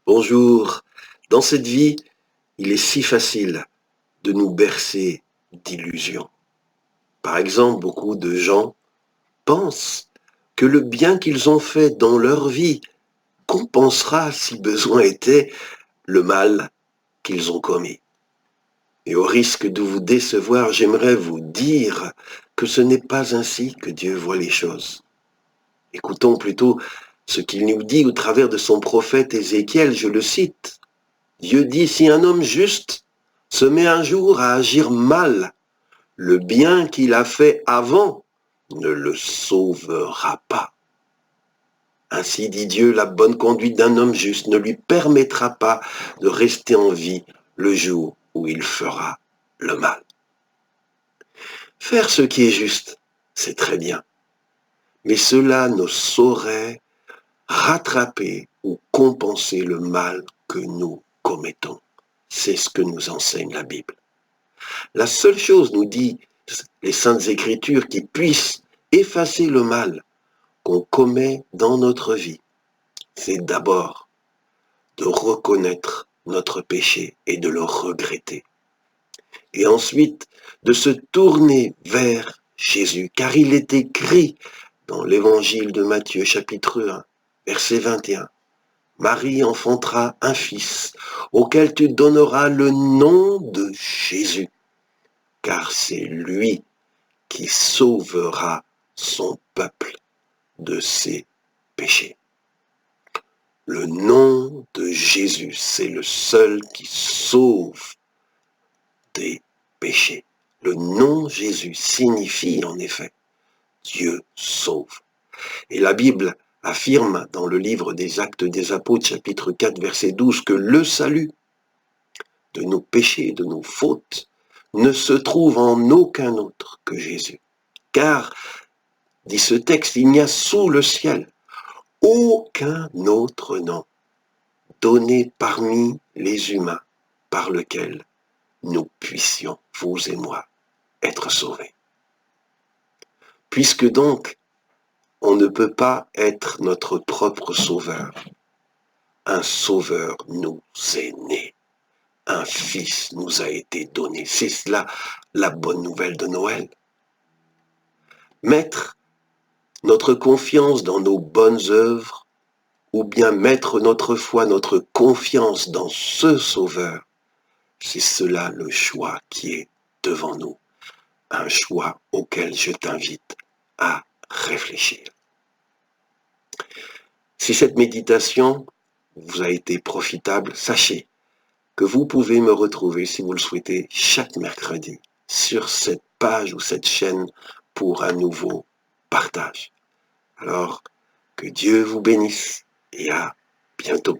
Bonjour. Dans cette vie, il est si facile de nous bercer d'illusions. Par exemple, beaucoup de gens pensent que le bien qu'ils ont fait dans leur vie compensera, si besoin était, le mal qu'ils ont commis. Et au risque de vous décevoir, j'aimerais vous dire que ce n'est pas ainsi que Dieu voit les choses. Écoutons plutôt ce qu'il nous dit au travers de son prophète Ézéchiel, je le cite. Dieu dit, si un homme juste se met un jour à agir mal, le bien qu'il a fait avant ne le sauvera pas. Ainsi dit Dieu, la bonne conduite d'un homme juste ne lui permettra pas de rester en vie le jour où il fera le mal. Faire ce qui est juste, c'est très bien, mais cela ne saurait rattraper ou compenser le mal que nous commettons. C'est ce que nous enseigne la Bible. La seule chose, nous dit les Saintes Écritures, qui puisse effacer le mal qu'on commet dans notre vie, c'est d'abord de reconnaître notre péché et de le regretter. Et ensuite, de se tourner vers Jésus, car il est écrit dans l'évangile de Matthieu, chapitre 1, verset 21. Marie enfantera un fils, auquel tu donneras le nom de Jésus, car c'est lui qui sauvera son peuple de ses péchés. Le nom de Jésus, c'est le seul qui sauve des péchés. Le nom Jésus signifie en effet Dieu sauve. Et la Bible affirme dans le livre des Actes des Apôtres, chapitre 4, verset 12, que le salut de nos péchés, de nos fautes, ne se trouve en aucun autre que Jésus. Car, dit ce texte, il n'y a sous le ciel aucun autre nom donné parmi les humains par lequel nous puissions, vous et moi, être sauvés. Puisque donc, on ne peut pas être notre propre sauveur, un sauveur nous est né, un fils nous a été donné. C'est cela la bonne nouvelle de Noël. Mettre notre confiance dans nos bonnes œuvres, ou bien mettre notre foi, notre confiance dans ce Sauveur, c'est cela le choix qui est devant nous. Un choix auquel je t'invite à réfléchir. Si cette méditation vous a été profitable, sachez que vous pouvez me retrouver, si vous le souhaitez, chaque mercredi sur cette page ou cette chaîne pour un nouveau partage. Alors, que Dieu vous bénisse et à bientôt.